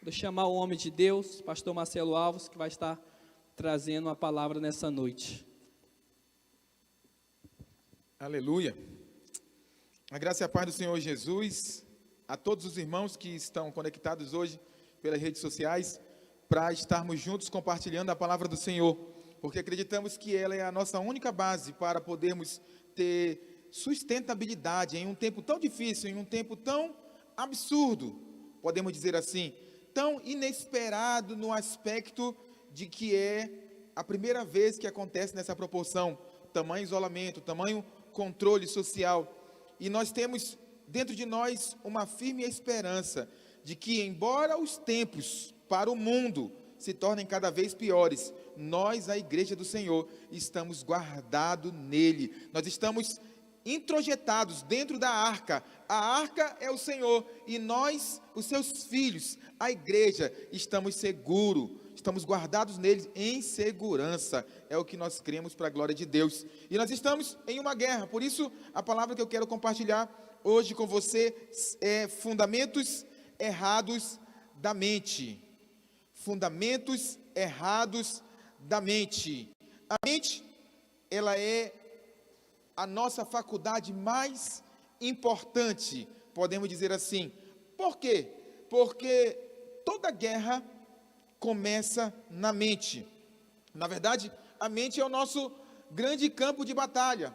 Vou chamar o homem de Deus, pastor Marcelo Alves, que vai estar trazendo a palavra nessa noite. Aleluia. A graça e a paz do Senhor Jesus, a todos os irmãos que estão conectados hoje pelas redes sociais, para estarmos juntos compartilhando a palavra do Senhor, porque acreditamos que ela é a nossa única base para podermos ter sustentabilidade em um tempo tão difícil, em um tempo tão absurdo, podemos dizer assim, tão inesperado no aspecto de que é a primeira vez que acontece nessa proporção, tamanho isolamento, tamanho controle social, e nós temos dentro de nós uma firme esperança de que, embora os tempos para o mundo se tornem cada vez piores, nós, a igreja do Senhor, estamos guardados nele, nós estamos introjetados dentro da arca. A arca é o Senhor e nós, os seus filhos, a igreja, estamos seguros, estamos guardados nele em segurança. É o que nós cremos para a glória de Deus. E nós estamos em uma guerra, por isso a palavra que eu quero compartilhar hoje com você é fundamentos errados da mente. Fundamentos errados da mente. A mente, ela é a nossa faculdade mais importante, podemos dizer assim. Por quê? Porque toda guerra começa na mente. Na verdade, a mente é o nosso grande campo de batalha.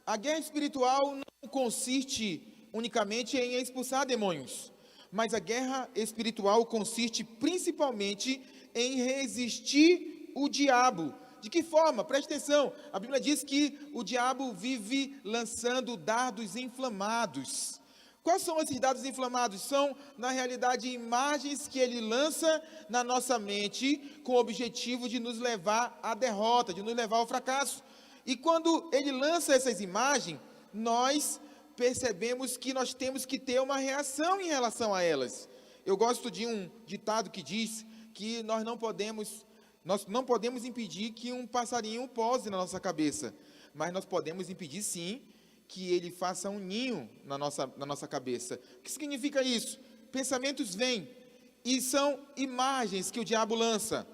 A guerra espiritual não consiste unicamente em expulsar demônios, mas a guerra espiritual consiste principalmente em resistir o diabo. De que forma? Preste atenção, a Bíblia diz que o diabo vive lançando dardos inflamados. Quais são esses dardos inflamados? São, na realidade, imagens que ele lança na nossa mente com o objetivo de nos levar à derrota, de nos levar ao fracasso. E quando ele lança essas imagens, nós percebemos que nós temos que ter uma reação em relação a elas. Eu gosto de um ditado que diz que nós não podemos impedir que um passarinho pouse na nossa cabeça, mas nós podemos impedir sim que ele faça um ninho na nossa cabeça. O que significa isso? Pensamentos vêm e são imagens que o diabo lança,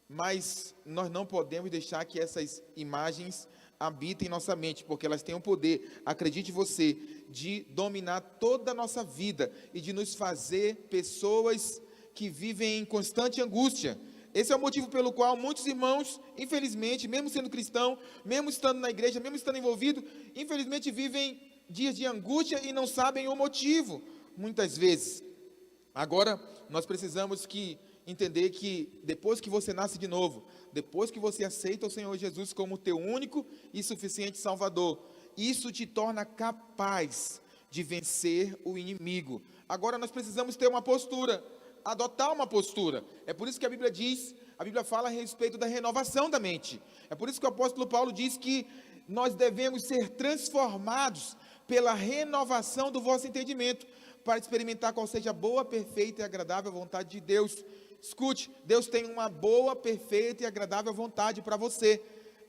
mas nós não podemos deixar que essas imagens habitem em nossa mente, porque elas têm o poder, acredite você, de dominar toda a nossa vida e de nos fazer pessoas que vivem em constante angústia. Esse é o motivo pelo qual muitos irmãos, infelizmente, mesmo sendo cristão, mesmo estando na igreja, mesmo estando envolvido, infelizmente vivem dias de angústia e não sabem o motivo, muitas vezes. Agora, nós precisamos entender que depois que você nasce de novo, depois que você aceita o Senhor Jesus como teu único e suficiente Salvador, isso te torna capaz de vencer o inimigo. Agora nós precisamos ter uma postura, adotar uma postura. É por isso que a Bíblia fala a respeito da renovação da mente. É por isso que o apóstolo Paulo diz que nós devemos ser transformados pela renovação do vosso entendimento, para experimentar qual seja a boa, perfeita e agradável vontade de Deus. Escute, Deus tem uma boa, perfeita e agradável vontade para você.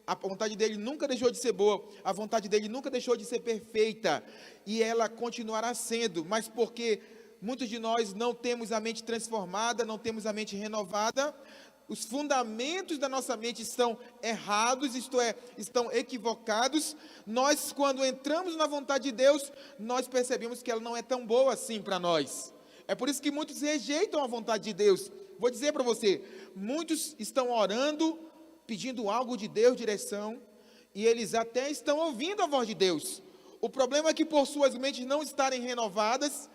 A vontade dele nunca deixou de ser boa, a vontade dele nunca deixou de ser perfeita, e ela continuará sendo, mas porque muitos de nós não temos a mente transformada, não temos a mente renovada, os fundamentos da nossa mente estão errados, isto é, estão equivocados. Nós, quando entramos na vontade de Deus, nós percebemos que ela não é tão boa assim para nós. É por isso que muitos rejeitam a vontade de Deus. Vou dizer para você, muitos estão orando, pedindo algo de Deus, direção, e eles até estão ouvindo a voz de Deus. O problema é que por suas mentes não estarem renovadas,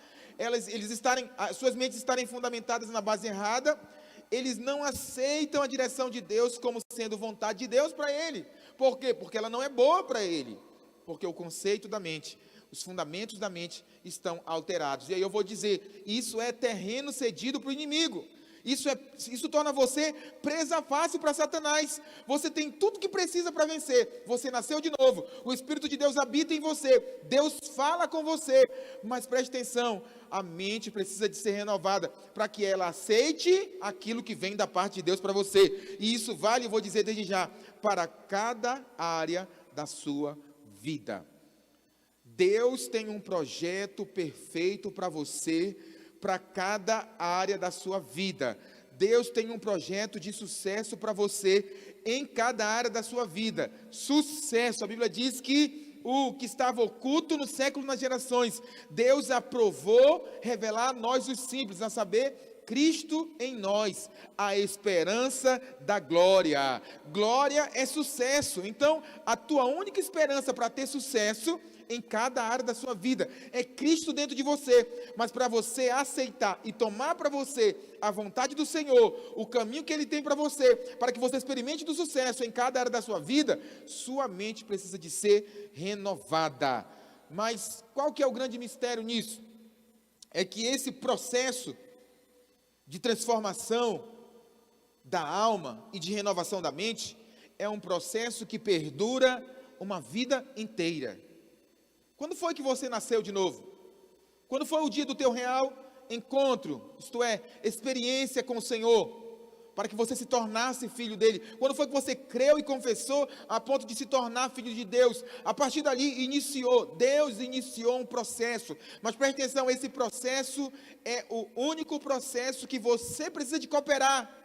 suas mentes estarem fundamentadas na base errada, eles não aceitam a direção de Deus como sendo vontade de Deus para ele. Por quê? Porque ela não é boa para ele. Porque o conceito da mente, os fundamentos da mente estão alterados. E aí eu vou dizer, isso é terreno cedido para o inimigo. Isso torna você presa fácil para Satanás. Você tem tudo que precisa para vencer. Você nasceu de novo. O Espírito de Deus habita em você. Deus fala com você. Mas preste atenção, a mente precisa de ser renovada para que ela aceite aquilo que vem da parte de Deus para você. E isso vale, eu vou dizer desde já, para cada área da sua vida. Deus tem um projeto perfeito para você, para cada área da sua vida. Deus tem um projeto de sucesso para você em cada área da sua vida. Sucesso, a Bíblia diz que o que estava oculto no século, nas gerações, Deus aprovou revelar a nós os simples, a saber, Cristo em nós, a esperança da glória. Glória é sucesso. Então, a tua única esperança para ter sucesso em cada área da sua vida é Cristo dentro de você. Mas para você aceitar e tomar para você a vontade do Senhor, o caminho que Ele tem para você, para que você experimente do sucesso em cada área da sua vida, sua mente precisa de ser renovada. Mas qual que é o grande mistério nisso? É que esse processo de transformação da alma e de renovação da mente é um processo que perdura uma vida inteira. Quando foi que você nasceu de novo? Quando foi o dia do teu real encontro, isto é, experiência com o Senhor, para que você se tornasse filho dele? Quando foi que você creu e confessou a ponto de se tornar filho de Deus? A partir dali Deus iniciou um processo. Mas preste atenção, esse processo é o único processo que você precisa de cooperar.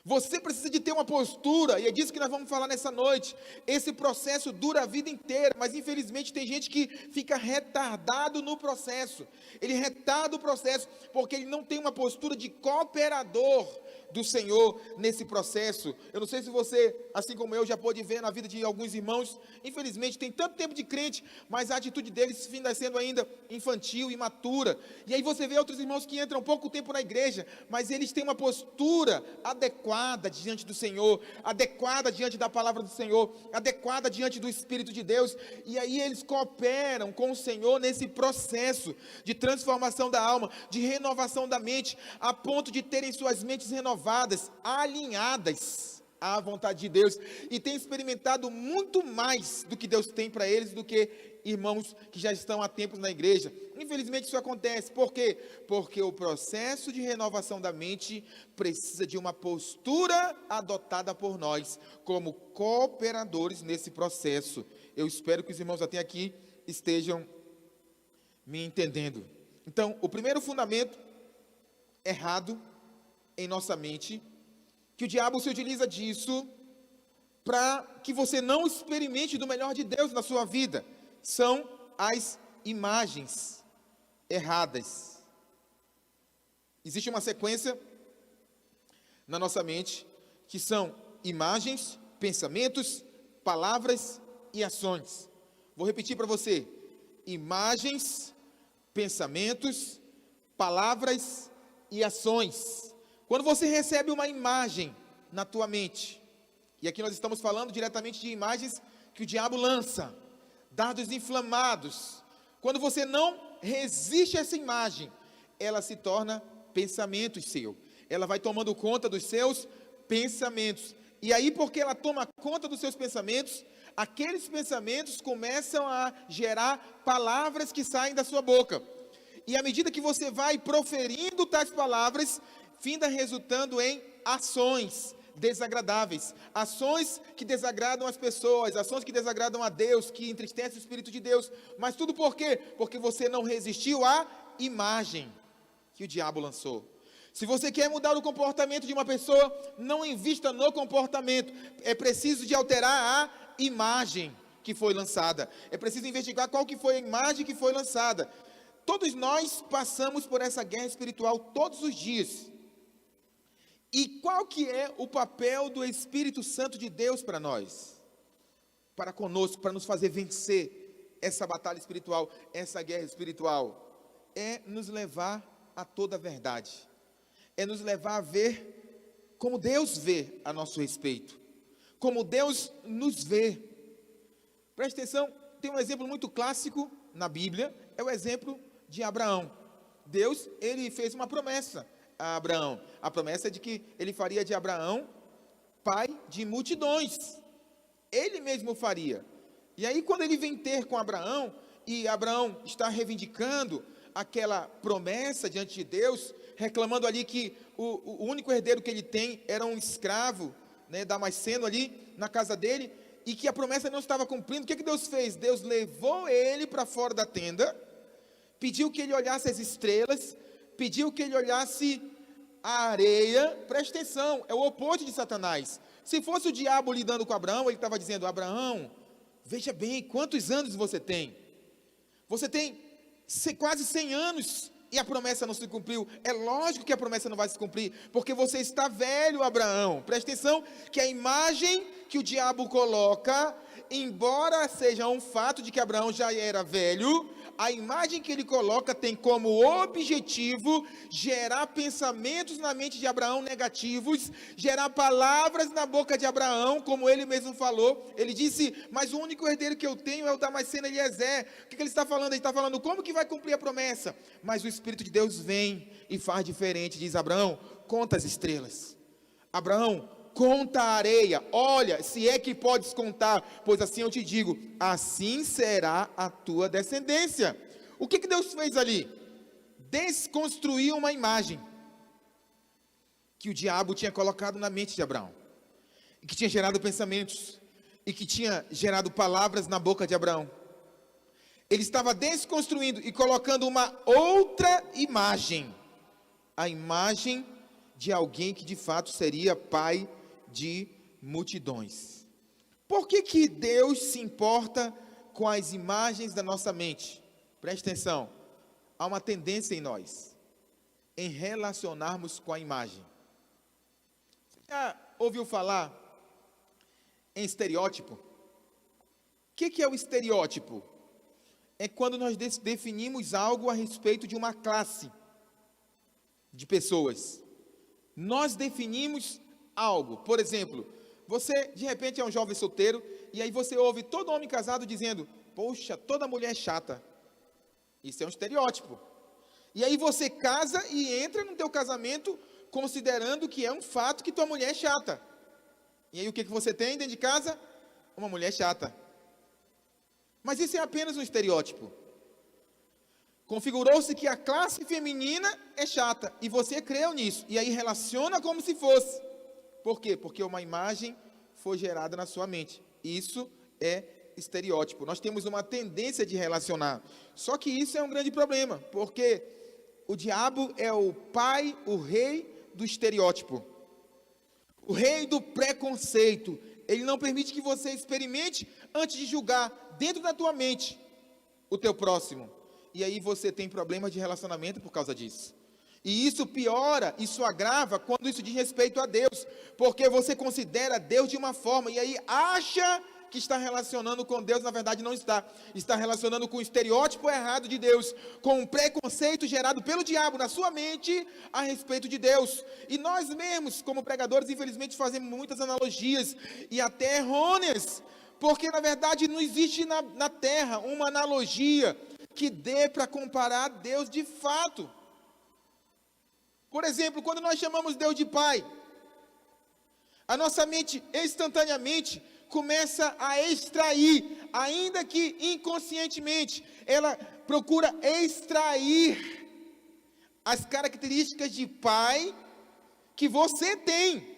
Você precisa de ter uma postura, e é disso que nós vamos falar nessa noite. Esse processo dura a vida inteira, mas infelizmente tem gente que fica retardado no processo. Ele retarda o processo, porque ele não tem uma postura de cooperador do Senhor nesse processo. Eu não sei se você, assim como eu, já pôde ver na vida de alguns irmãos, infelizmente tem tanto tempo de crente, mas a atitude deles finda sendo ainda infantil, imatura. E aí você vê outros irmãos que entram pouco tempo na igreja, mas eles têm uma postura adequada diante do Senhor, adequada diante da palavra do Senhor, adequada diante do Espírito de Deus, e aí eles cooperam com o Senhor nesse processo de transformação da alma, de renovação da mente, a ponto de terem suas mentes renovadas, alinhadas à vontade de Deus, e tem experimentado muito mais do que Deus tem para eles do que irmãos que já estão há tempos na igreja. Infelizmente isso acontece. Por quê? Porque o processo de renovação da mente precisa de uma postura adotada por nós como cooperadores nesse processo. Eu espero que os irmãos até aqui estejam me entendendo. Então, o primeiro fundamento errado em nossa mente, que o diabo se utiliza disso para que você não experimente do melhor de Deus na sua vida, são as imagens erradas. Existe uma sequência na nossa mente que são imagens, pensamentos, palavras e ações. Vou repetir para você: imagens, pensamentos, palavras e ações. Quando você recebe uma imagem na tua mente, e aqui nós estamos falando diretamente de imagens que o diabo lança, dardos inflamados. Quando você não resiste a essa imagem, ela se torna pensamento seu. Ela vai tomando conta dos seus pensamentos. E aí, porque ela toma conta dos seus pensamentos, aqueles pensamentos começam a gerar palavras que saem da sua boca. E à medida que você vai proferindo tais palavras, finda resultando em ações desagradáveis, ações que desagradam as pessoas, ações que desagradam a Deus, que entristecem o Espírito de Deus. Mas tudo por quê? Porque você não resistiu à imagem que o diabo lançou. Se você quer mudar o comportamento de uma pessoa, não invista no comportamento. É preciso de alterar a imagem que foi lançada. É preciso investigar qual que foi a imagem que foi lançada. Todos nós passamos por essa guerra espiritual todos os dias. E qual que é o papel do Espírito Santo de Deus para nós? Para conosco, para nos fazer vencer essa batalha espiritual, essa guerra espiritual? É nos levar a toda a verdade. É nos levar a ver como Deus vê a nosso respeito. Como Deus nos vê. Preste atenção, tem um exemplo muito clássico na Bíblia, é o exemplo de Abraão. Deus, ele fez uma promessa a Abraão. A promessa é de que ele faria de Abraão pai de multidões. Ele mesmo faria. E aí, quando ele vem ter com Abraão, e Abraão está reivindicando aquela promessa diante de Deus, reclamando ali que o único herdeiro que ele tem era um escravo, né, Damasceno ali na casa dele, e que a promessa não estava cumprindo, o que Deus fez? Deus levou ele para fora da tenda, pediu que ele olhasse as estrelas, pediu que ele olhasse a areia. Presta atenção, é o oposto de Satanás. Se fosse o diabo lidando com Abraão, ele estava dizendo: Abraão, veja bem, quantos anos você tem? Você tem quase 100 anos e a promessa não se cumpriu. É lógico que a promessa não vai se cumprir, porque você está velho, Abraão. Presta atenção que a imagem que o diabo coloca, embora seja um fato de que Abraão já era velho, a imagem que ele coloca tem como objetivo gerar pensamentos na mente de Abraão negativos, gerar palavras na boca de Abraão, como ele mesmo falou. Ele disse: mas o único herdeiro que eu tenho é o Damasceno Eliezer. O que ele está falando? Ele está falando como que vai cumprir a promessa. Mas o Espírito de Deus vem e faz diferente. Diz: Abraão, conta as estrelas. Abraão, conta a areia, olha, se é que podes contar, pois assim eu te digo, assim será a tua descendência. O que Deus fez ali? Desconstruiu uma imagem que o diabo tinha colocado na mente de Abraão, e que tinha gerado pensamentos, e que tinha gerado palavras na boca de Abraão. Ele estava desconstruindo e colocando uma outra imagem, a imagem de alguém que de fato seria pai de multidões. Por que Deus se importa com as imagens da nossa mente? Preste atenção, há uma tendência em nós, em relacionarmos com a imagem. Você já ouviu falar em estereótipo? O que é o estereótipo? É quando nós definimos algo a respeito de uma classe de pessoas. Nós definimos algo. Por exemplo, você de repente é um jovem solteiro, e aí você ouve todo homem casado dizendo: poxa, toda mulher é chata. Isso é um estereótipo. E aí você casa e entra no teu casamento considerando que é um fato que tua mulher é chata. E aí o que você tem dentro de casa? Uma mulher chata. Mas isso é apenas um estereótipo. Configurou-se que a classe feminina é chata, e você creu nisso, e aí relaciona como se fosse. Por quê? Porque uma imagem foi gerada na sua mente. Isso é estereótipo. Nós temos uma tendência de relacionar. Só que isso é um grande problema, porque o diabo é o pai, o rei do estereótipo. O rei do preconceito. Ele não permite que você experimente antes de julgar dentro da tua mente o teu próximo. E aí você tem problemas de relacionamento por causa disso. E isso piora, isso agrava quando isso diz respeito a Deus, porque você considera Deus de uma forma, e aí acha que está relacionando com Deus, na verdade não está. Está relacionando com o estereótipo errado de Deus, com um preconceito gerado pelo diabo na sua mente a respeito de Deus. E nós mesmos, como pregadores, infelizmente fazemos muitas analogias, e até errôneas, porque na verdade não existe na terra uma analogia que dê para comparar Deus de fato. Por exemplo, quando nós chamamos Deus de Pai, a nossa mente instantaneamente começa a extrair, ainda que inconscientemente, ela procura extrair as características de Pai que você tem,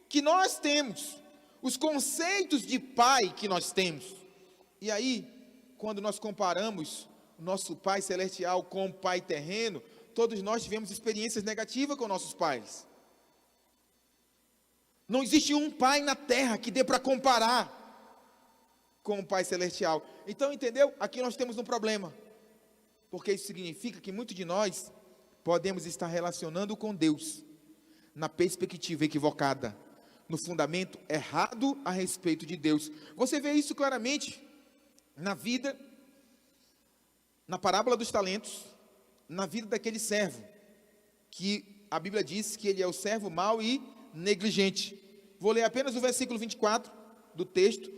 que nós temos, os conceitos de Pai que nós temos. E aí, quando nós comparamos o nosso Pai celestial com o Pai terreno, todos nós tivemos experiências negativas com nossos pais. Não existe um pai na terra que dê para comparar com o Pai celestial. Então, entendeu? Aqui nós temos um problema. Porque isso significa que muitos de nós podemos estar relacionando com Deus na perspectiva equivocada, no fundamento errado a respeito de Deus. Você vê isso claramente na vida, na parábola dos talentos, na vida daquele servo, que a Bíblia diz que ele é o servo mau e negligente. Vou ler apenas o versículo 24 do texto.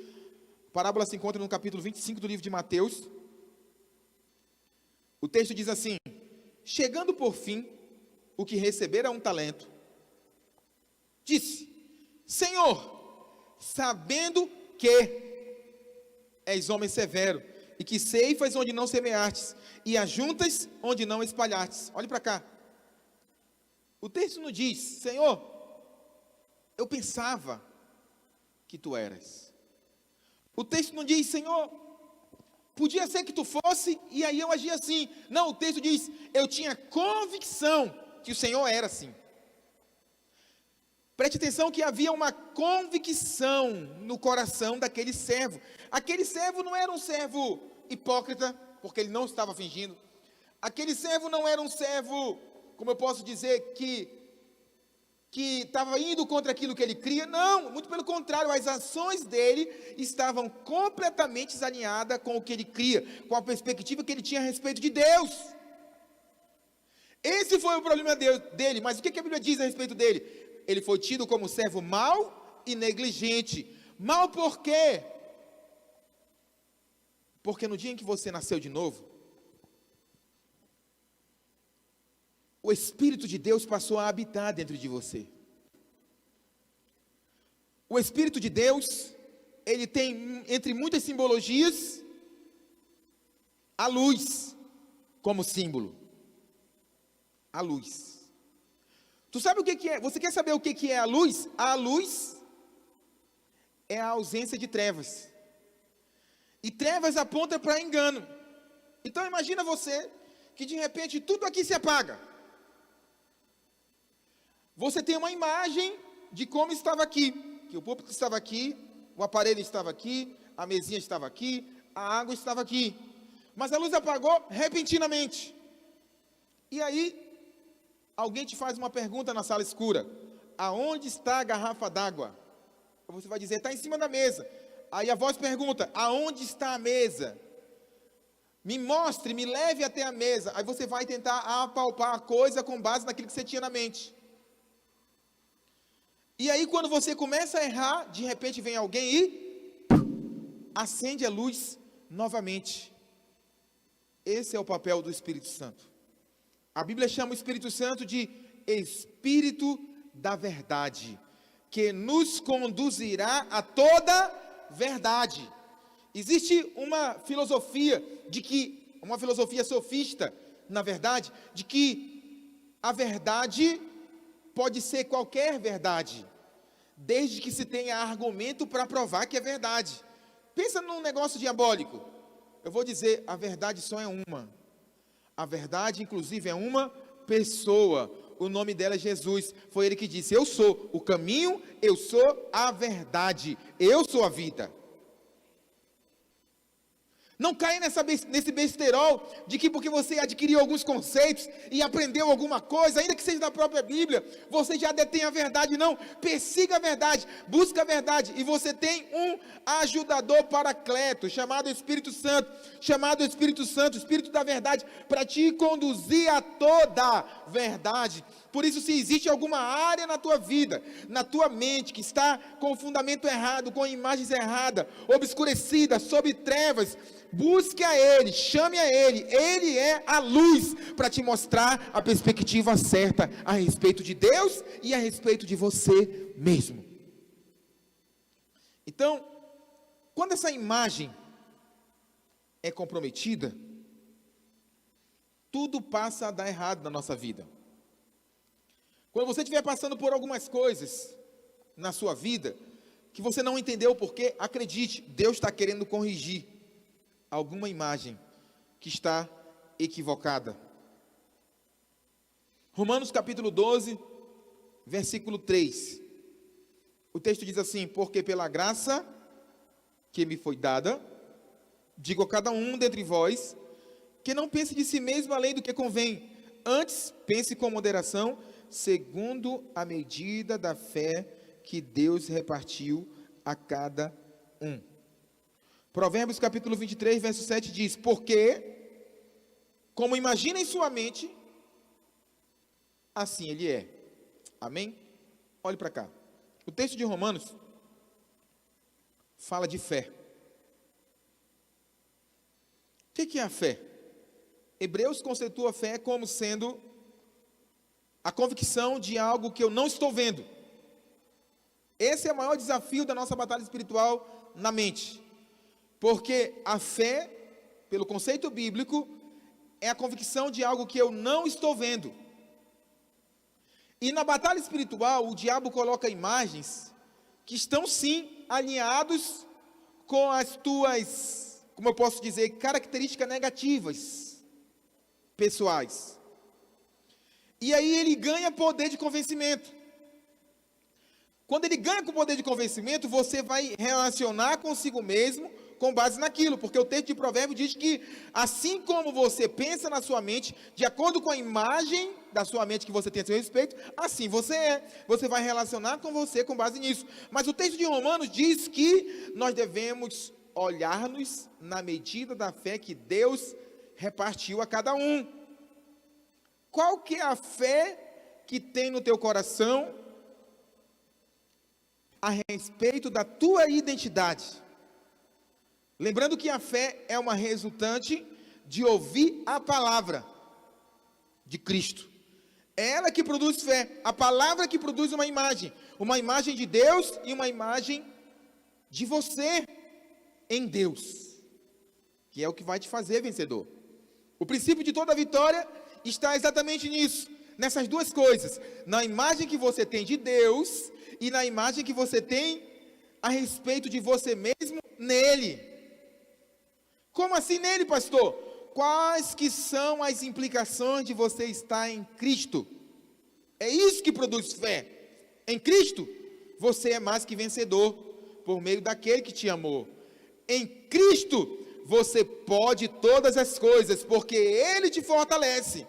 A parábola se encontra no capítulo 25 do livro de Mateus. O texto diz assim: chegando por fim, o que recebera um talento, disse: Senhor, sabendo que és homem severo, e que ceifas onde não semeastes, e ajuntas onde não espalhastes. Olhe para cá. O texto não diz: Senhor, eu pensava que tu eras. O texto não diz: Senhor, Podia ser que tu fosse, e aí eu agia assim. Não, o texto diz, eu tinha convicção que o Senhor era assim. Preste atenção que havia uma convicção no coração daquele servo. Aquele servo não era um servo hipócrita, porque ele não estava fingindo. Aquele servo não era um servo, como eu posso dizer, que estava indo contra aquilo que ele cria. Não, muito pelo contrário, as ações dele estavam completamente alinhadas com o que ele cria, com a perspectiva que ele tinha a respeito de Deus. Esse foi o problema dele, mas o que a Bíblia diz a respeito dele? Ele foi tido como servo mau e negligente. Mau por quê? Porque no dia em que você nasceu de novo, o Espírito de Deus passou a habitar dentro de você. O Espírito de Deus, ele tem, entre muitas simbologias, a luz como símbolo. A luz. Tu sabe o que é? Você quer saber o que é a luz? A luz é a ausência de trevas. E trevas aponta para engano. Então imagina você que de repente tudo aqui se apaga. Você tem uma imagem de como estava aqui. Que o púlpito estava aqui, o aparelho estava aqui, a mesinha estava aqui, a água estava aqui. Mas a luz apagou repentinamente. E aí alguém te faz uma pergunta na sala escura. Aonde está a garrafa d'água? Você vai dizer, está em cima da mesa. Aí a voz pergunta, aonde está a mesa? Me mostre, me leve até a mesa. Aí você vai tentar apalpar a coisa com base naquilo que você tinha na mente. E aí quando você começa a errar, de repente vem alguém e acende a luz novamente. Esse é o papel do Espírito Santo. A Bíblia chama o Espírito Santo de Espírito da Verdade, que nos conduzirá a toda verdade. Existe uma filosofia uma filosofia sofista, na verdade, de que a verdade pode ser qualquer verdade, desde que se tenha argumento para provar que é verdade. Pensa num negócio diabólico. Eu vou dizer, a verdade só é uma. A verdade, inclusive, é uma pessoa. O nome dela é Jesus. Foi ele que disse, eu sou o caminho, eu sou a verdade, eu sou a vida. Não caia nesse besterol de que porque você adquiriu alguns conceitos e aprendeu alguma coisa, ainda que seja da própria Bíblia, você já detém a verdade. Não, persiga a verdade, busca a verdade, e você tem um ajudador paracleto, chamado Espírito Santo, Espírito da verdade, para te conduzir a toda verdade. Por isso, se existe alguma área na tua vida, na tua mente, que está com o fundamento errado, com imagens erradas, obscurecida, sob trevas, busque a Ele, chame a Ele. Ele é a luz para te mostrar a perspectiva certa a respeito de Deus e a respeito de você mesmo. Então, quando essa imagem é comprometida, tudo passa a dar errado na nossa vida. Quando você estiver passando por algumas coisas na sua vida, que você não entendeu o porquê, acredite, Deus está querendo corrigir alguma imagem que está equivocada. Romanos capítulo 12, versículo 3. O texto diz assim, porque pela graça que me foi dada, digo a cada um dentre vós, que não pense de si mesmo além do que convém, antes pense com moderação, segundo a medida da fé que Deus repartiu a cada um. Provérbios capítulo 23, verso 7 diz, porque, como imagina em sua mente, assim ele é. Amém? Olhe para cá. O texto de Romanos fala de fé. O que é a fé? Hebreus conceitua a fé como sendo a convicção de algo que eu não estou vendo. Esse é o maior desafio da nossa batalha espiritual na mente. Porque a fé, pelo conceito bíblico, é a convicção de algo que eu não estou vendo. E na batalha espiritual, o diabo coloca imagens que estão sim alinhados com como eu posso dizer, características negativas, pessoais. E aí ele ganha poder de convencimento. Quando ele ganha com poder de convencimento, você vai relacionar consigo mesmo com base naquilo, porque o texto de Provérbios diz que assim como você pensa na sua mente, de acordo com a imagem da sua mente que você tem a seu respeito, assim você é. Você vai relacionar com você com base nisso. Mas o texto de Romanos diz que nós devemos olhar-nos na medida da fé que Deus repartiu a cada um. Qual que é a fé que tem no teu coração a respeito da tua identidade? Lembrando que a fé é uma resultante de ouvir a palavra de Cristo. É ela que produz fé, a palavra que produz uma imagem de Deus e uma imagem de você em Deus, que é o que vai te fazer vencedor. O princípio de toda vitória está exatamente nisso, nessas duas coisas, na imagem que você tem de Deus e na imagem que você tem a respeito de você mesmo nele. Como assim nele, pastor? Quais que são as implicações de você estar em Cristo? É isso que produz fé. Em Cristo, você é mais que vencedor, por meio daquele que te amou. Em Cristo, você pode todas as coisas, porque Ele te fortalece.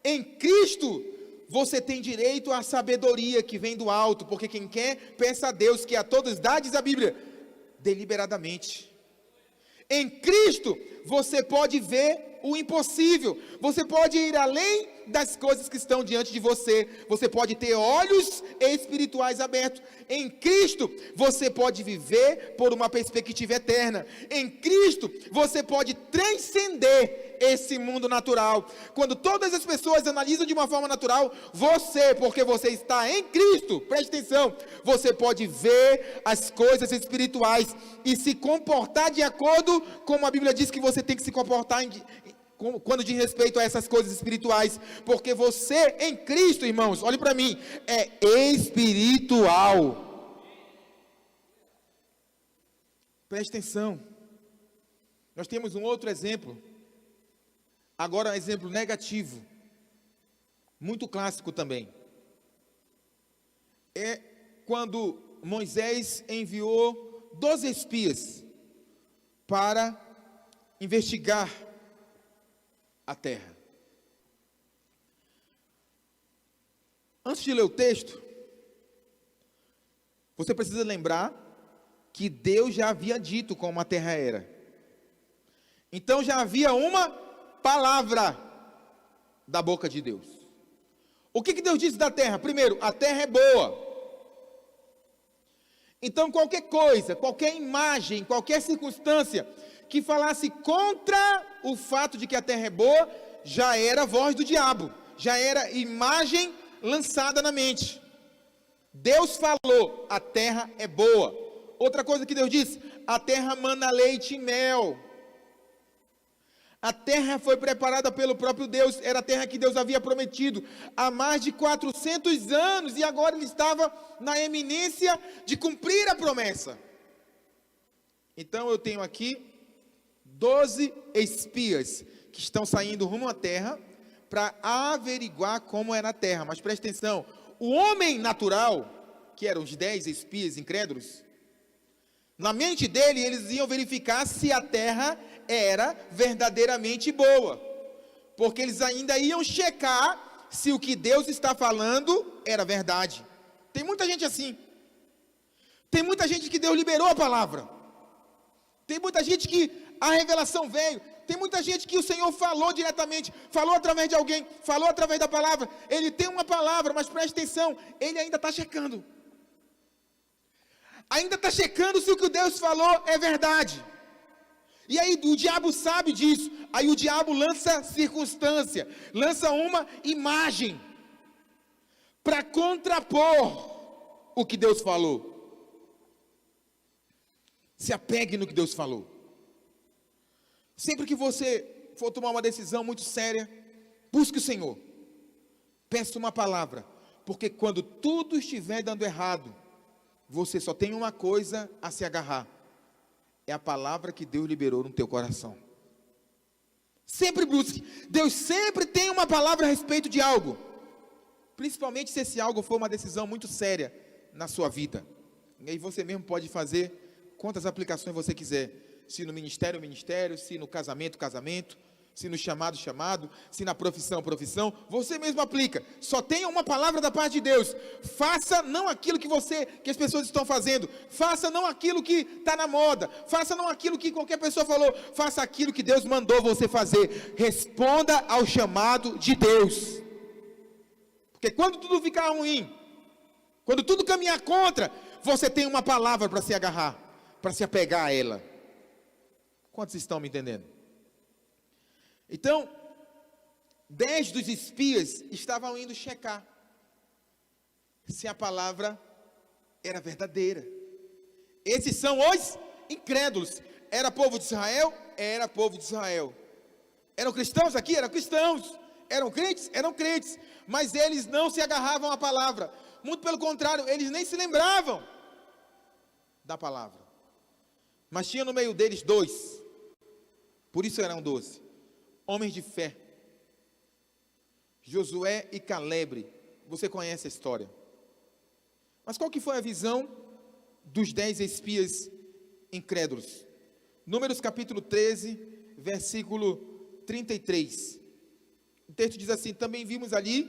Em Cristo, você tem direito à sabedoria que vem do alto, porque quem quer, peça a Deus, que a todos dá, diz a Bíblia, deliberadamente. Em Cristo, você pode ver o impossível, você pode ir além das coisas que estão diante de você, você pode ter olhos espirituais abertos. Em Cristo, você pode viver por uma perspectiva eterna. Em Cristo, você pode transcender esse mundo natural. Quando todas as pessoas analisam de uma forma natural, você, porque você está em Cristo, preste atenção, você pode ver as coisas espirituais e se comportar de acordo como a Bíblia diz que você tem que se comportar quando diz respeito a essas coisas espirituais, porque você em Cristo, irmãos, olhe para mim, é espiritual. Preste atenção. Nós temos um outro exemplo, agora um exemplo negativo, muito clássico também. É quando Moisés enviou 12 espias para investigar a terra. Antes de ler o texto, você precisa lembrar que Deus já havia dito como a terra era. Então já havia uma palavra da boca de Deus. O que Deus disse da terra? Primeiro, a terra é boa. Então qualquer coisa, qualquer imagem, qualquer circunstância que falasse contra o fato de que a terra é boa, já era voz do diabo, já era imagem lançada na mente. Deus falou, a terra é boa. Outra coisa que Deus disse, a terra mana leite e mel. A terra foi preparada pelo próprio Deus, era a terra que Deus havia prometido há mais de 400 anos, e agora ele estava na eminência de cumprir a promessa. Então eu tenho aqui 12 espias que estão saindo rumo à terra para averiguar como era a terra. Mas preste atenção, o homem natural, que eram os 10 espias incrédulos, na mente dele eles iam verificar se a terra era verdadeiramente boa, porque eles ainda iam checar se o que Deus está falando era verdade. Tem muita gente assim, tem muita gente que Deus liberou a palavra, tem muita gente que a revelação veio, tem muita gente que o Senhor falou diretamente, falou através de alguém, falou através da palavra, ele tem uma palavra, mas preste atenção, ele ainda está checando, se o que Deus falou é verdade. E aí o diabo sabe disso, aí o diabo lança circunstância, lança uma imagem, para contrapor o que Deus falou. Se apegue no que Deus falou. Sempre que você for tomar uma decisão muito séria, busque o Senhor, peça uma palavra, porque quando tudo estiver dando errado, você só tem uma coisa a se agarrar, é a palavra que Deus liberou no teu coração. Sempre busque. Deus sempre tem uma palavra a respeito de algo. Principalmente se esse algo for uma decisão muito séria na sua vida. E aí você mesmo pode fazer quantas aplicações você quiser. Se no ministério, ministério. Se no casamento, casamento. Se no chamado, chamado. Se na profissão, profissão. Você mesmo aplica. Só tenha uma palavra da parte de Deus. Faça não aquilo que as pessoas estão fazendo. Faça não aquilo que está na moda. Faça não aquilo que qualquer pessoa falou. Faça aquilo que Deus mandou você fazer. Responda ao chamado de Deus. Porque quando tudo ficar ruim, quando tudo caminhar contra, você tem uma palavra para se agarrar, para se apegar a ela. Quantos estão me entendendo? Então, 10 dos espias estavam indo checar se a palavra era verdadeira. Esses são os incrédulos. Era povo de Israel? Era povo de Israel. Eram cristãos aqui? Eram cristãos. Eram crentes? Eram crentes. Mas eles não se agarravam à palavra. Muito pelo contrário, eles nem se lembravam da palavra. Mas tinha no meio deles 2. Por isso eram 12. Homens de fé. Josué e Caleb. Você conhece a história. Mas qual que foi a visão dos 10 espias incrédulos? Números capítulo 13, versículo 33. O texto diz assim: também vimos ali,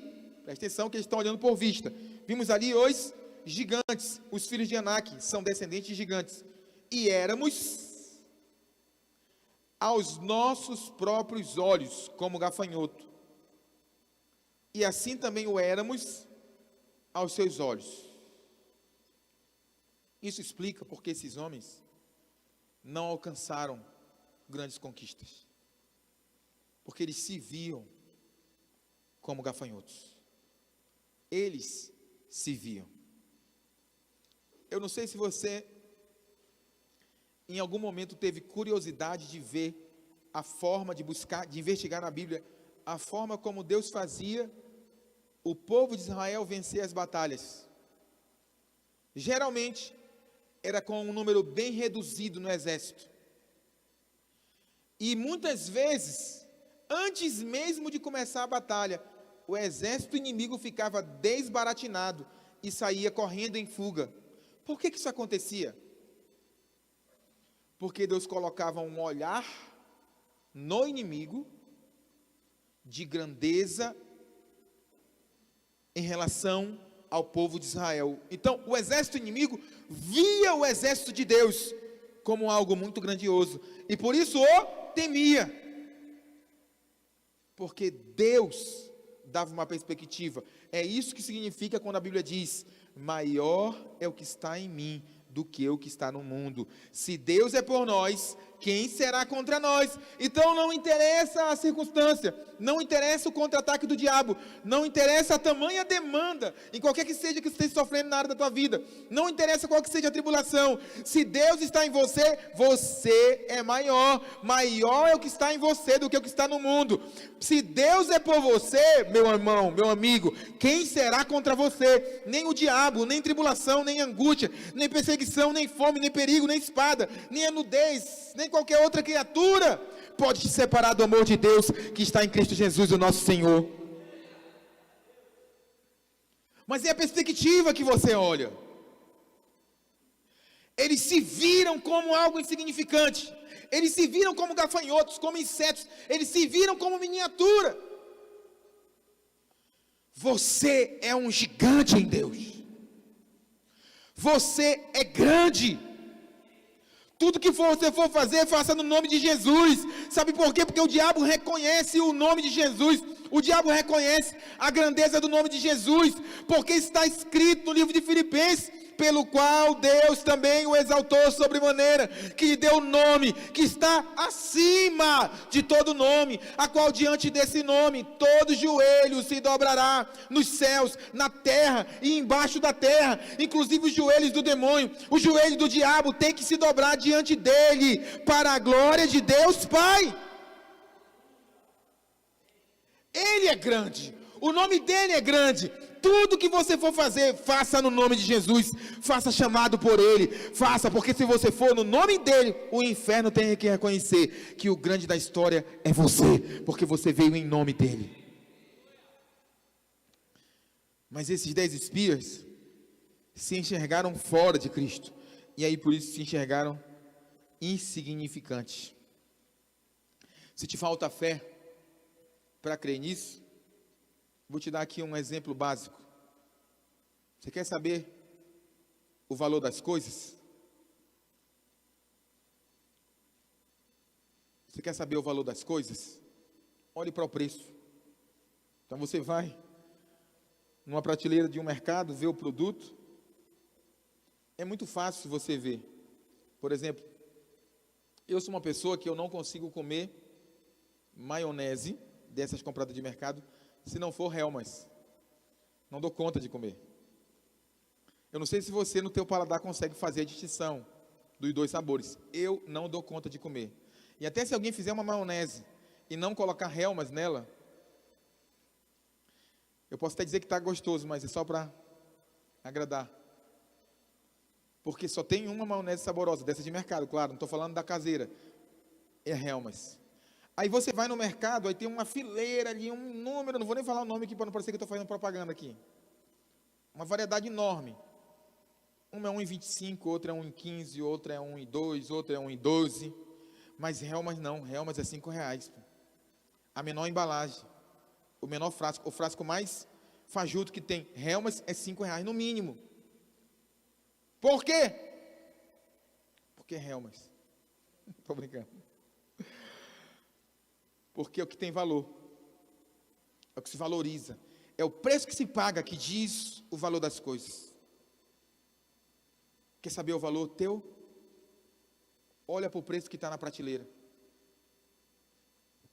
presta atenção que eles estão olhando por vista, vimos ali os gigantes, os filhos de Anak, são descendentes de gigantes, e éramos aos nossos próprios olhos como gafanhoto, e assim também o éramos aos seus olhos. Isso explica porque esses homens não alcançaram grandes conquistas, porque eles se viam como gafanhotos. Eles se viam. Eu não sei se você em algum momento teve curiosidade de ver a forma de buscar, de investigar na Bíblia, a forma como Deus fazia o povo de Israel vencer as batalhas. Geralmente era com um número bem reduzido no exército. E muitas vezes, antes mesmo de começar a batalha, o exército inimigo ficava desbaratinado e saía correndo em fuga. Por que isso acontecia? Porque Deus colocava um olhar no inimigo de grandeza em relação ao povo de Israel. Então, o exército inimigo via o exército de Deus como algo muito grandioso e por isso o temia. Porque Deus dava uma perspectiva. É isso que significa quando a Bíblia diz: maior é o que está em mim do que o que está no mundo. Se Deus é por nós, quem será contra nós? Então não interessa a circunstância, não interessa o contra-ataque do diabo, não interessa a tamanha demanda, em qualquer que seja que você esteja sofrendo na área da tua vida, não interessa qual que seja a tribulação, se Deus está em você, você é maior, maior é o que está em você do que o que está no mundo. Se Deus é por você, meu irmão, meu amigo, quem será contra você? Nem o diabo, nem tribulação, nem angústia, nem perseguição, nem fome, nem perigo, nem espada, nem a nudez, nem qualquer outra criatura pode te separar do amor de Deus que está em Cristo Jesus, o nosso Senhor. Mas é a perspectiva que você olha. Eles se viram como algo insignificante, eles se viram como gafanhotos, como insetos, eles se viram como miniatura. Você é um gigante em Deus, você é grande. Tudo que você for fazer, faça no nome de Jesus. Sabe por quê? Porque o diabo reconhece o nome de Jesus. O diabo reconhece a grandeza do nome de Jesus. Porque está escrito no livro de Filipenses: pelo qual Deus também o exaltou sobremaneira, que lhe deu o nome, que está acima de todo nome, a qual diante desse nome, todo joelho se dobrará, nos céus, na terra e embaixo da terra, inclusive os joelhos do demônio, o joelho do diabo tem que se dobrar diante dele, para a glória de Deus Pai. Ele é grande, o nome dele é grande, Tudo que você for fazer, faça no nome de Jesus, faça chamado por Ele, faça, porque se você for no nome dEle, o inferno tem que reconhecer que o grande da história é você, porque você veio em nome dEle. Mas esses 10 espias se enxergaram fora de Cristo, e aí por isso se enxergaram insignificantes. Se te falta fé para crer nisso, vou te dar aqui um exemplo básico. Você quer saber o valor das coisas? Você quer saber o valor das coisas? Olhe para o preço. Então você vai numa prateleira de um mercado, vê o produto. É muito fácil você ver. Por exemplo, eu sou uma pessoa que eu não consigo comer maionese dessas compradas de mercado se não for Hellmann's. Não dou conta de comer. Eu não sei se você no teu paladar consegue fazer a distinção dos 2 sabores. Eu não dou conta de comer. E até se alguém fizer uma maionese e não colocar Hellmann's nela, eu posso até dizer que está gostoso, mas é só para agradar. Porque só tem uma maionese saborosa, dessa de mercado, claro, não estou falando da caseira. É Hellmann's. Aí você vai no mercado, aí tem uma fileira ali, um número, não vou nem falar o nome aqui para não parecer que eu estou fazendo propaganda aqui. Uma variedade enorme. Uma é 1,25, outra é 1,15, outra é 1,2, outra é 1,12. Mas Hellmann's não, Hellmann's é R$5. A menor embalagem, o menor frasco, o frasco mais fajuto que tem, Hellmann's é R$5 no mínimo. Por quê? Porque Hellmann's. Estou brincando. Porque é o que tem valor, é o que se valoriza, é o preço que se paga que diz o valor das coisas. Quer saber o valor teu? Olha para o preço que está na prateleira.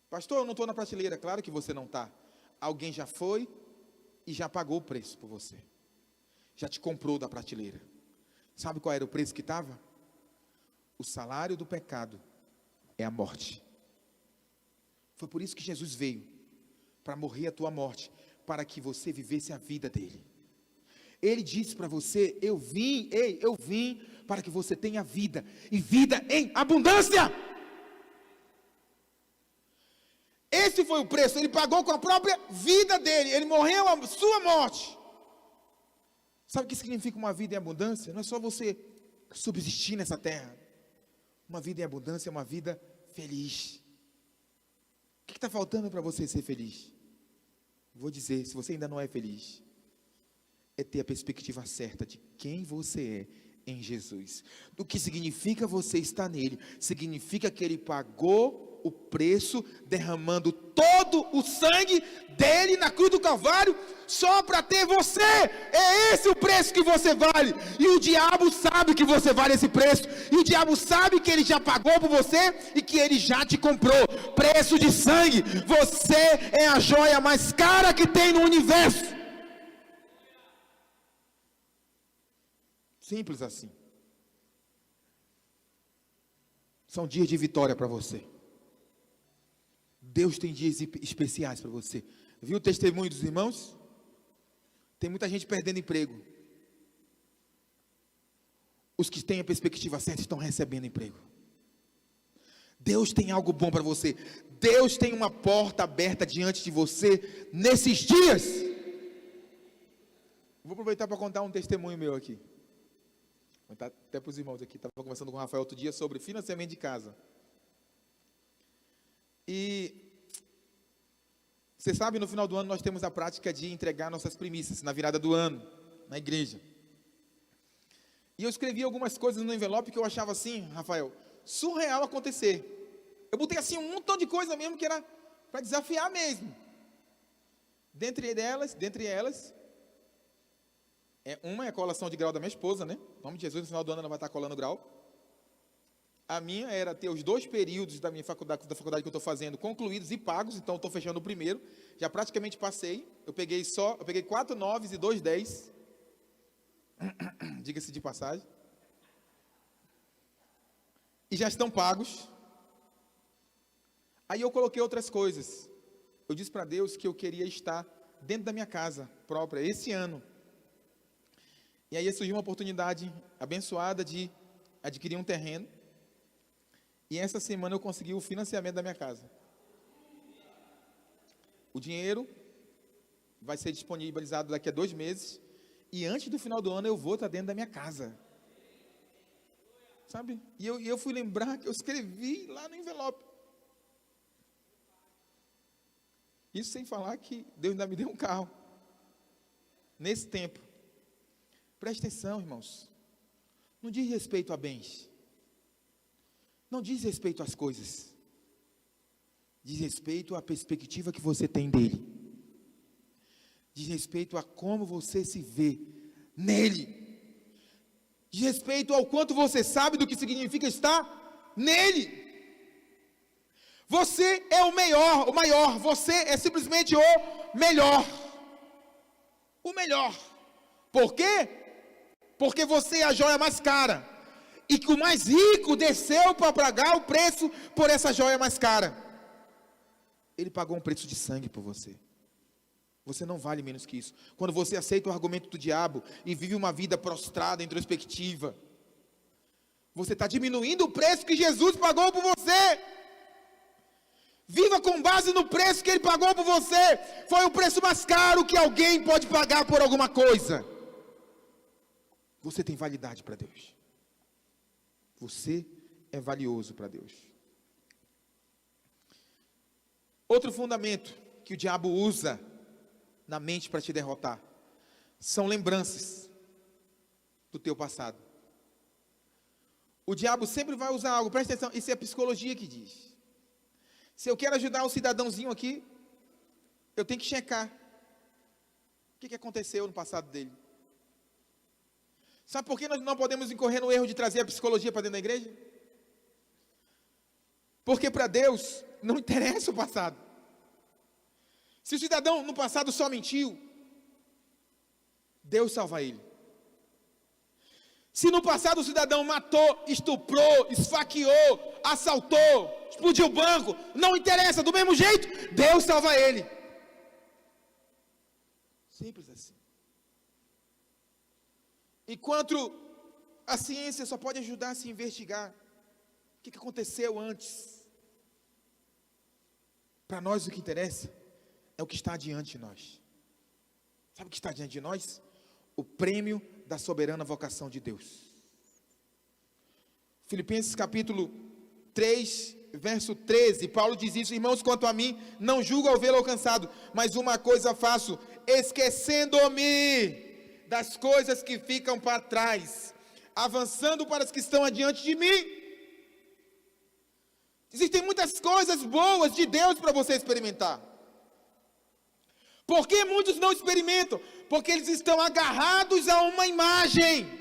Pastor, eu não estou na prateleira. Claro que você não está. Alguém já foi e já pagou o preço por você. Já te comprou da prateleira. Sabe qual era o preço que estava? O salário do pecado é a morte. Foi por isso que Jesus veio, para morrer a tua morte, para que você vivesse a vida dele. Ele disse para você, eu vim para que você tenha vida, e vida em abundância. Esse foi o preço, ele pagou com a própria vida dele, ele morreu a sua morte. Sabe o que significa uma vida em abundância? Não é só você subsistir nessa terra. Uma vida em abundância é uma vida feliz. O que está faltando para você ser feliz? Vou dizer, se você ainda não é feliz, é ter a perspectiva certa de quem você é em Jesus. Do que significa você estar nele? Significa que ele pagou o preço, derramando todo o sangue dele na cruz do Calvário, só para ter você. É esse o preço que você vale, e o diabo sabe que você vale esse preço, e o diabo sabe que ele já pagou por você, e que ele já te comprou, preço de sangue. Você é a joia mais cara que tem no universo. Simples assim. São dias de vitória para você. Deus tem dias especiais para você. Viu o testemunho dos irmãos? Tem muita gente perdendo emprego. Os que têm a perspectiva certa estão recebendo emprego. Deus tem algo bom para você. Deus tem uma porta aberta diante de você nesses dias. Vou aproveitar para contar um testemunho meu aqui. Vou contar até para os irmãos aqui. Estava conversando com o Rafael outro dia sobre financiamento de casa. E você sabe, no final do ano nós temos a prática de entregar nossas primícias na virada do ano, na igreja. E eu escrevi algumas coisas no envelope que eu achava assim, Rafael, surreal acontecer. Eu botei assim um montão de coisa mesmo que era para desafiar mesmo. Dentre elas, uma é a colação de grau da minha esposa, né? Em nome de Jesus, no final do ano ela vai estar colando grau. A minha era ter os 2 períodos da minha faculdade, que eu estou fazendo, concluídos e pagos. Então, estou fechando o primeiro. Já praticamente passei. Eu peguei 4 9s e 2 10. Diga-se de passagem. E já estão pagos. Aí eu coloquei outras coisas. Eu disse para Deus que eu queria estar dentro da minha casa própria, esse ano. E aí surgiu uma oportunidade abençoada de adquirir um terreno. E essa semana eu consegui o financiamento da minha casa. O dinheiro vai ser disponibilizado daqui a 2 meses. E antes do final do ano eu vou estar dentro da minha casa. Sabe? E eu fui lembrar que eu escrevi lá no envelope. Isso sem falar que Deus ainda me deu um carro. Nesse tempo. Preste atenção, irmãos. Não diz respeito a bens. Não diz respeito às coisas. Diz respeito à perspectiva que você tem dele. Diz respeito a como você se vê nele. Diz respeito ao quanto você sabe do que significa estar nele. Você é o maior. Você é simplesmente o melhor. O melhor. Por quê? Porque você é a joia mais cara. E que o mais rico desceu para pagar o preço por essa joia mais cara. Ele pagou um preço de sangue por você. Você não vale menos que isso. Quando você aceita o argumento do diabo e vive uma vida prostrada, introspectiva, você está diminuindo o preço que Jesus pagou por você. Viva com base no preço que Ele pagou por você. Foi o preço mais caro que alguém pode pagar por alguma coisa. Você tem validade para Deus. Você é valioso para Deus. Outro fundamento que o diabo usa na mente para te derrotar são lembranças do teu passado. O diabo sempre vai usar algo, presta atenção, isso é a psicologia que diz. Se eu quero ajudar um cidadãozinho aqui, eu tenho que checar o que aconteceu no passado dele. Sabe por que nós não podemos incorrer no erro de trazer a psicologia para dentro da igreja? Porque para Deus não interessa o passado. Se o cidadão no passado só mentiu, Deus salva ele. Se no passado o cidadão matou, estuprou, esfaqueou, assaltou, explodiu o banco, não interessa, do mesmo jeito, Deus salva ele. Simples assim. Enquanto a ciência só pode ajudar a se investigar o que aconteceu antes. Para nós o que interessa é o que está diante de nós. Sabe o que está diante de nós? O prêmio da soberana vocação de Deus. Filipenses capítulo 3, verso 13, Paulo diz isso: irmãos, quanto a mim, não julgo ao vê-lo alcançado, mas uma coisa faço, esquecendo-me das coisas que ficam para trás, avançando para as que estão adiante de mim. Existem muitas coisas boas de Deus para você experimentar. Por que muitos não experimentam? Porque eles estão agarrados a uma imagem.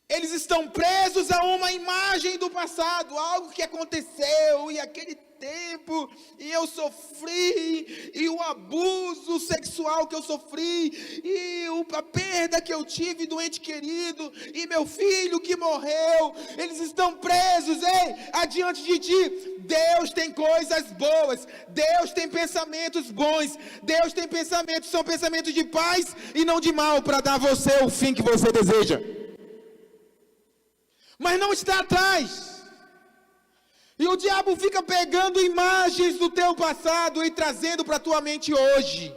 Eles estão presos a uma imagem do passado, algo que aconteceu, e aquele tempo, e eu sofri, e o abuso sexual que eu sofri, e a perda que eu tive do ente querido, e meu filho que morreu. Eles estão presos, adiante de ti. Deus tem coisas boas, Deus tem pensamentos bons, Deus tem pensamentos, são pensamentos de paz e não de mal, para dar a você o fim que você deseja. Mas não está atrás. E o diabo fica pegando imagens do teu passado e trazendo para a tua mente hoje.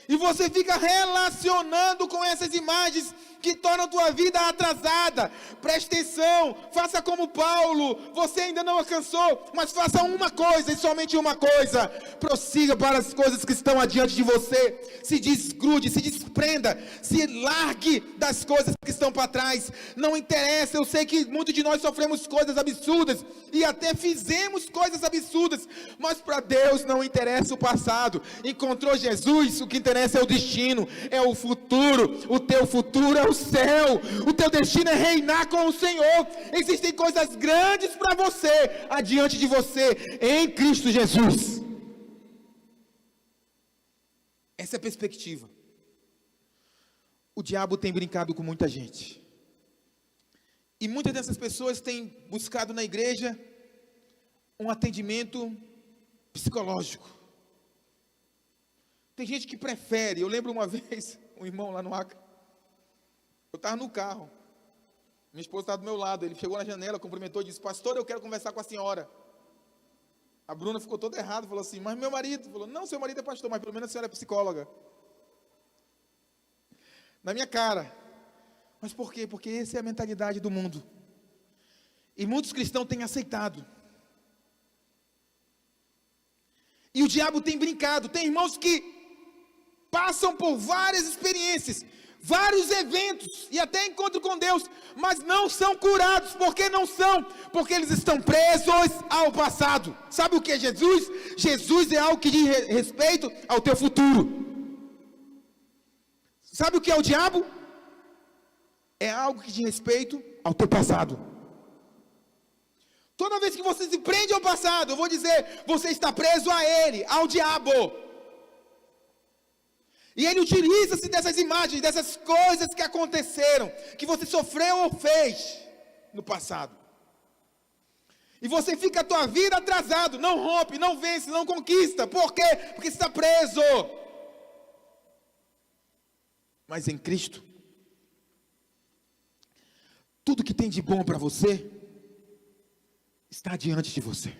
E você fica relacionando com essas imagens que tornam a tua vida atrasada. Preste atenção, faça como Paulo. Você ainda não alcançou, mas faça uma coisa e somente uma coisa: prossiga para as coisas que estão adiante de você. Se desgrude, se desprenda, se largue das coisas que estão para trás. Não interessa, eu sei que muitos de nós sofremos coisas absurdas e até fizemos coisas absurdas, mas para Deus não interessa o passado. Encontrou Jesus, o que interessa é o destino, é o futuro. O teu futuro é o céu, o teu destino é reinar com o Senhor. Existem coisas grandes para você, adiante de você, em Cristo Jesus. Essa é a perspectiva. O diabo tem brincado com muita gente, e muitas dessas pessoas têm buscado na igreja um atendimento psicológico. Tem gente que prefere. Eu lembro uma vez, um irmão lá no Acre, eu estava no carro, minha esposa estava do meu lado, ele chegou na janela, cumprimentou e disse: pastor, eu quero conversar com a senhora. A Bruna ficou toda errada, falou assim: mas meu marido, falou: não, seu marido é pastor, mas pelo menos a senhora é psicóloga. Na minha cara. Mas por quê? Porque essa é a mentalidade do mundo, e muitos cristãos têm aceitado, e o diabo tem brincado. Tem irmãos que passam por várias experiências, vários eventos e até encontro com Deus, mas não são curados. Por que não são? Porque eles estão presos ao passado. Sabe o que é Jesus? Jesus é algo que diz respeito ao teu futuro. Sabe o que é o diabo? É algo que diz respeito ao teu passado. Toda vez que você se prende ao passado, eu vou dizer, você está preso a ele, ao diabo. E ele utiliza-se dessas imagens, dessas coisas que aconteceram, que você sofreu ou fez no passado. E você fica a tua vida atrasado, não rompe, não vence, não conquista. Por quê? Porque está preso. Mas em Cristo, tudo que tem de bom para você, está diante de você.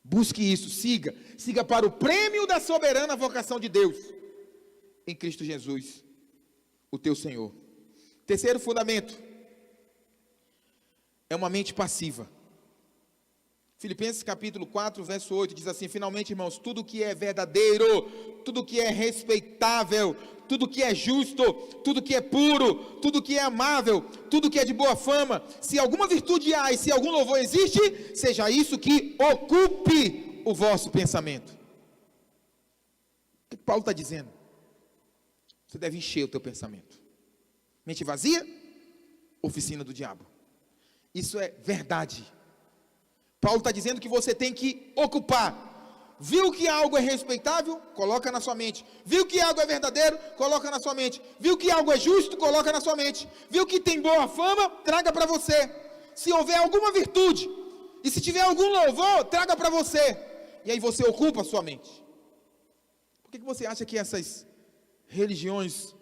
Busque isso, siga para o prêmio da soberana vocação de Deus, em Cristo Jesus, o teu Senhor. Terceiro fundamento, é uma mente passiva. Filipenses capítulo 4, verso 8, diz assim: finalmente, irmãos, tudo que é verdadeiro, tudo que é respeitável, tudo que é justo, tudo que é puro, tudo que é amável, tudo que é de boa fama, se alguma virtude há e se algum louvor existe, seja isso que ocupe o vosso pensamento. O que Paulo está dizendo? Você deve encher o teu pensamento. Mente vazia, oficina do diabo. Isso é verdade. Paulo está dizendo que você tem que ocupar. Viu que algo é respeitável? Coloca na sua mente. Viu que algo é verdadeiro? Coloca na sua mente. Viu que algo é justo? Coloca na sua mente. Viu que tem boa fama? Traga para você. Se houver alguma virtude, e se tiver algum louvor, traga para você. E aí você ocupa a sua mente. Por que você acha que essas religiões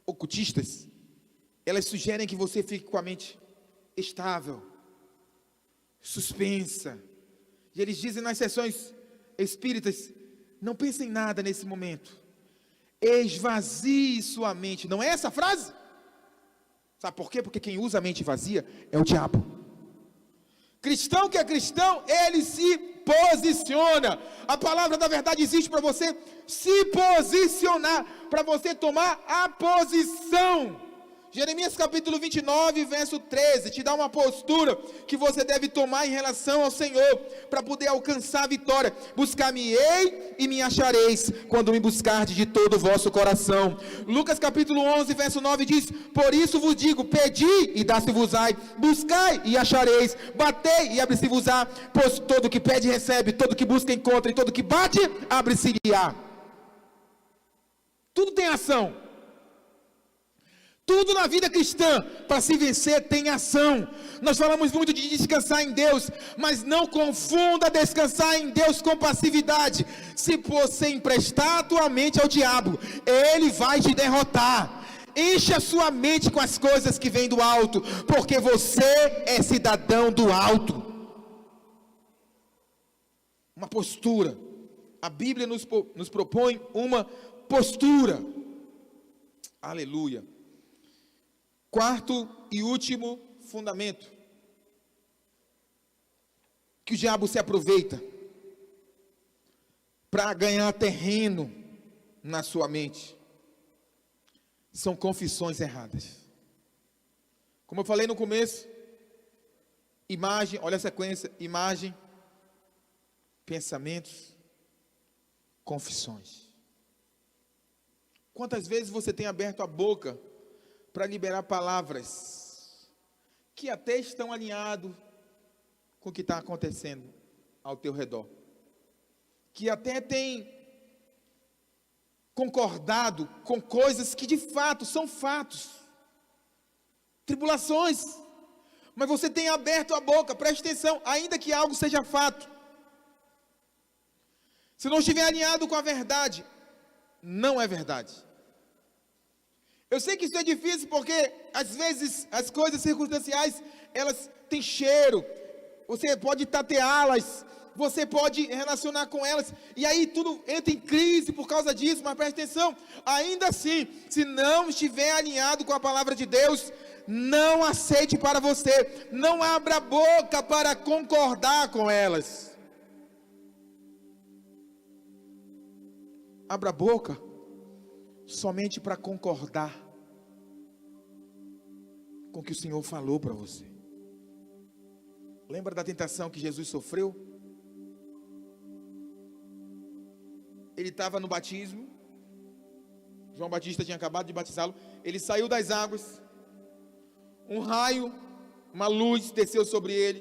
ocultistas, elas sugerem que você fique com a mente estável, suspensa? E eles dizem nas sessões espíritas: não pense em nada nesse momento, esvazie sua mente. Não é essa a frase? Sabe por quê? Porque quem usa a mente vazia é o diabo. Cristão que é cristão, ele se posiciona. A palavra da verdade existe para você se posicionar, para você tomar a posição. Jeremias capítulo 29, verso 13, te dá uma postura que você deve tomar em relação ao Senhor, para poder alcançar a vitória. Buscar-me-ei e me achareis, quando me buscardes de todo o vosso coração. Lucas capítulo 11, verso 9 diz: por isso vos digo, pedi e dá-se-vos-á, buscai e achareis, batei e abre-se-vos-á, pois todo que pede recebe, todo que busca encontra, e todo que bate, abre-se-lhe-á. Tudo tem ação. Tudo na vida cristã, para se vencer, tem ação. Nós falamos muito de descansar em Deus, mas não confunda descansar em Deus com passividade. Se você emprestar a tua mente ao diabo, ele vai te derrotar. Enche a sua mente com as coisas que vêm do alto, porque você é cidadão do alto. Uma postura. A Bíblia nos propõe uma postura. Aleluia. Quarto e último fundamento, que o diabo se aproveita para ganhar terreno na sua mente, são confissões erradas. Como eu falei no começo, imagem, olha a sequência: imagem, pensamentos, confissões. Quantas vezes você tem aberto a boca para liberar palavras que até estão alinhados com o que está acontecendo ao teu redor, que até tem concordado com coisas que de fato são fatos, tribulações, mas você tem aberto a boca. Preste atenção, ainda que algo seja fato, se não estiver alinhado com a verdade, não é verdade. Eu sei que isso é difícil porque às vezes as coisas circunstanciais, elas têm cheiro, você pode tateá-las, você pode relacionar com elas, e aí tudo entra em crise por causa disso, mas preste atenção, ainda assim, se não estiver alinhado com a palavra de Deus, não aceite para você, não abra a boca para concordar com elas. Abra a boca somente para concordar com o que o Senhor falou para você. Lembra da tentação que Jesus sofreu? Ele estava no batismo, João Batista tinha acabado de batizá-lo, ele saiu das águas, um raio, uma luz desceu sobre ele,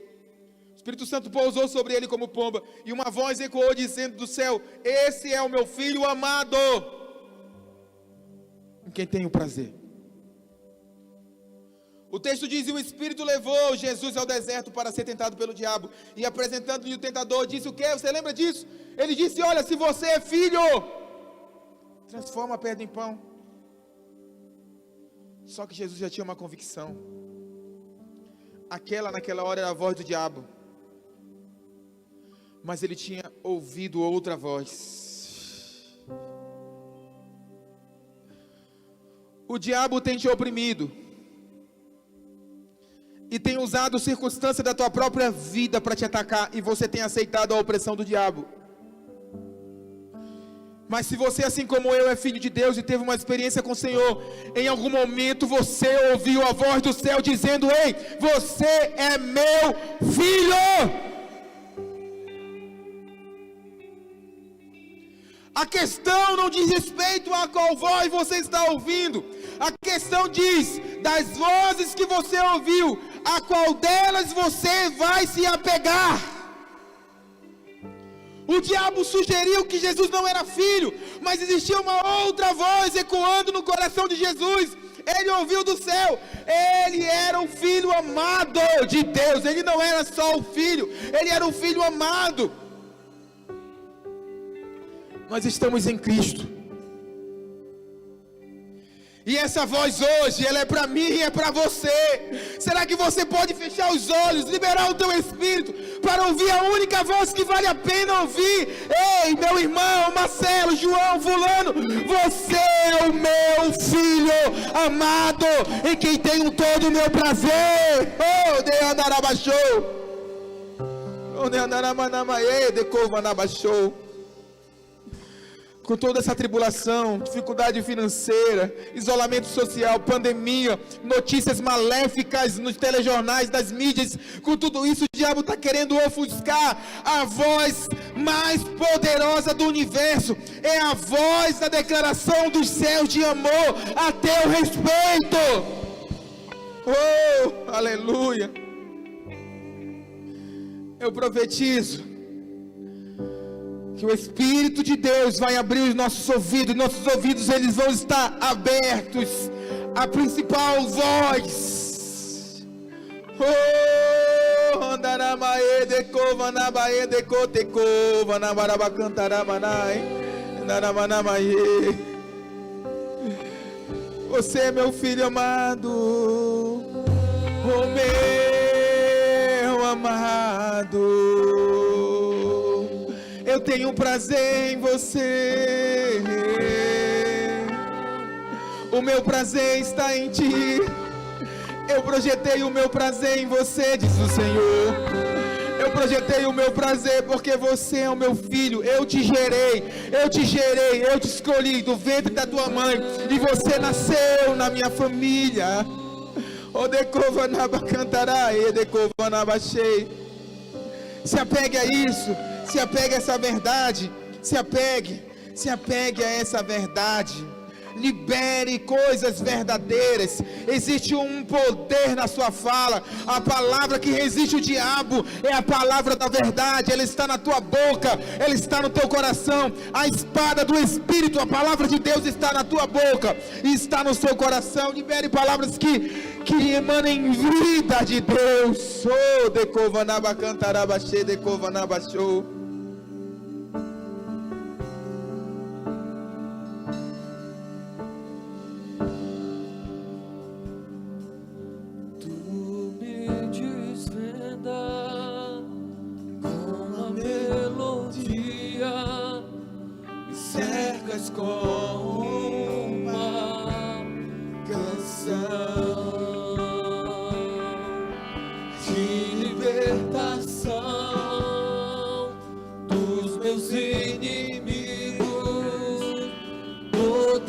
o Espírito Santo pousou sobre ele como pomba, e uma voz ecoou dizendo do céu: esse é o meu filho amado, em quem tenho prazer. O texto diz: e o Espírito levou Jesus ao deserto para ser tentado pelo diabo, e apresentando-lhe o tentador, disse o quê? Você lembra disso? Ele disse: olha, se você é filho, transforma a pedra em pão. Só que Jesus já tinha uma convicção. Naquela hora era a voz do diabo, mas ele tinha ouvido outra voz. O diabo tem te oprimido e tem usado circunstâncias da tua própria vida para te atacar, e você tem aceitado a opressão do diabo. Mas se você, assim como eu, é filho de Deus e teve uma experiência com o Senhor, em algum momento você ouviu a voz do céu dizendo: ei, você é meu filho. A questão não diz respeito a qual voz você está ouvindo, a questão diz das vozes que você ouviu, a qual delas você vai se apegar. O diabo sugeriu que Jesus não era filho, mas existia uma outra voz ecoando no coração de Jesus. Ele ouviu do céu, ele era o filho amado de Deus, ele não era só o filho, ele era o filho amado. Nós estamos em Cristo, e essa voz hoje, ela é para mim e é para você. Será que você pode fechar os olhos, liberar o teu espírito, para ouvir a única voz que vale a pena ouvir? Ei, meu irmão, Marcelo, João, fulano, você é o meu filho amado, em quem tenho todo o meu prazer. Oh, de andarabachou, oh, de andaramanamaê, de covanabachou. Com toda essa tribulação, dificuldade financeira, isolamento social, pandemia, notícias maléficas nos telejornais, das mídias, com tudo isso, o diabo está querendo ofuscar a voz mais poderosa do universo. É a voz da declaração dos céus de amor a teu respeito. Oh, aleluia. Eu profetizo que o Espírito de Deus vai abrir os nossos ouvidos eles vão estar abertos à principal voz. Oh, andaramae de cova na bae de cotecova na barabacantaramanai, naramanamae. Você é meu filho amado, o meu amado. Eu tenho prazer em você, o meu prazer está em ti. Eu projetei o meu prazer em você, diz o Senhor. Eu projetei o meu prazer porque você é o meu filho. Eu te gerei, eu te escolhi do ventre da tua mãe, e você nasceu na minha família. O decovanaba cantará, e decovanaba chei. Se apegue a isso. Se apegue a essa verdade, se apegue a essa verdade, libere coisas verdadeiras. Existe um poder na sua fala. A palavra que resiste o diabo é a palavra da verdade. Ela está na tua boca, ela está no teu coração. A espada do Espírito, a palavra de Deus está na tua boca e está no seu coração. Libere palavras que emanem vida de Deus. Oh, decovanaba cantaraba che, decovanaba show.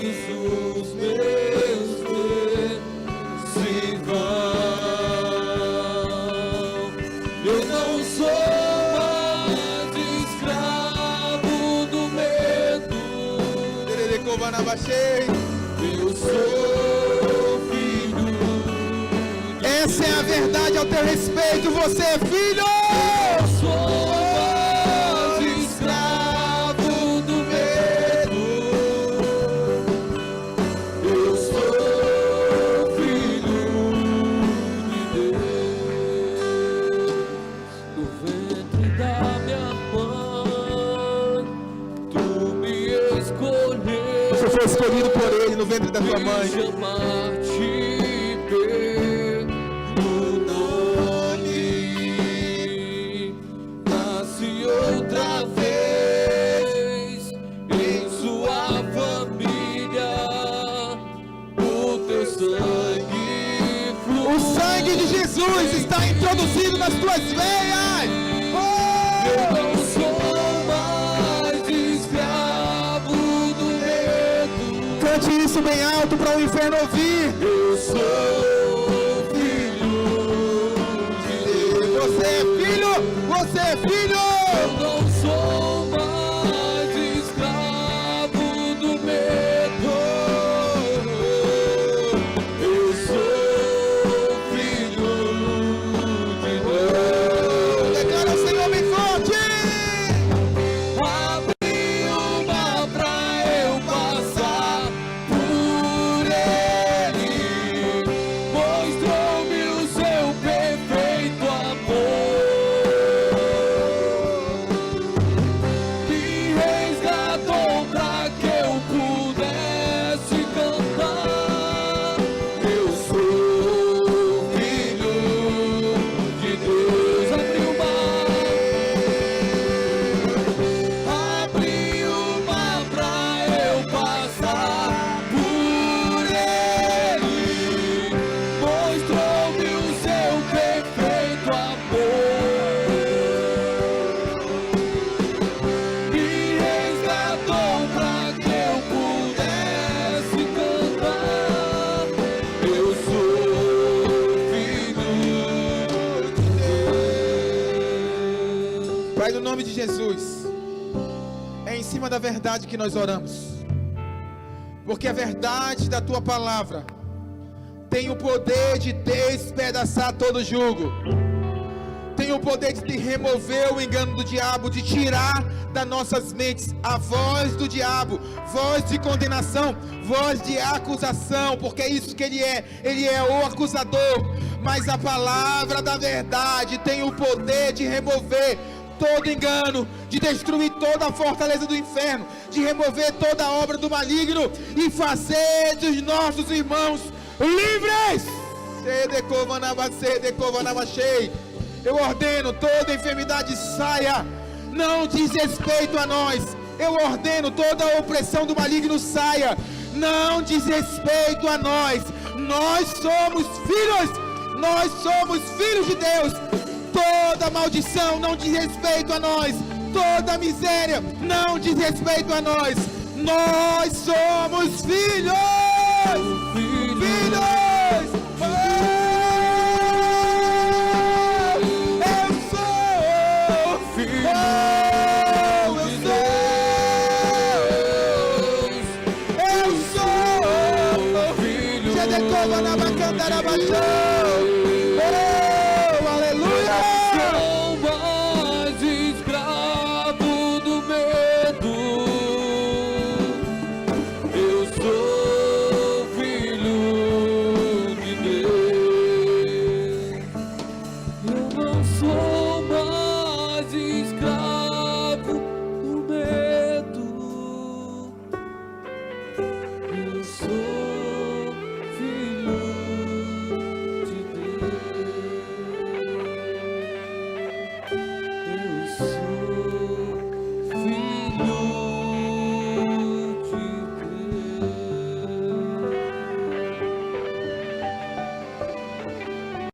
todos os meus medos se vão. Eu não sou mais escravo do medo. Eu sou filho. Essa é a verdade ao teu respeito. Você é filho. Eu sou mais escravo do medo. Eu sou filho de Deus. No ventre da minha mãe, tu me escolheu. Você foi escolhido por ele no ventre da tua mãe. Chamar-te pelo nome. Nasci outra vez em sua família. O teu sangue flui. O sangue de Jesus está introduzido nas tuas veias. Eu não sou mais escravo do medo. Cante isso bem alto para o inferno ouvir. Eu sou filho de Deus. Você é filho. Você é filho. Eu não sou mais escravo do medo. Eu sou filho de Deus. Declara o Senhor bem forte. Abri o mar pra eu passar por ele. Mostrou-me o seu perfeito amor. Me resgatou pra que eu pudesse cantar. Eu sou filho de Deus. Abri o mar pra eu passar por ele. Mostrou-me o seu perfeito amor. Me resgatou pra que eu pudesse cantar. Eu sou filho de Deus. Pai, no nome de Jesus, é em cima da verdade que nós oramos, porque a verdade da tua palavra tem o poder de despedaçar todo jugo, tem o poder de remover o engano do diabo, de tirar das nossas mentes a voz do diabo, voz de condenação, voz de acusação, porque é isso que ele é o acusador. Mas a palavra da verdade tem o poder de remover todo engano, de destruir toda a fortaleza do inferno, de remover toda a obra do maligno e fazer dos nossos irmãos livres. Eu ordeno toda enfermidade saia, não diz respeito a nós. Eu ordeno toda a opressão do maligno saia, não diz respeito a nós. Nós somos filhos de Deus. Toda maldição não diz respeito a nós, toda miséria não diz respeito a nós. Nós somos filhos. Eu sou filho. Eu sou filho.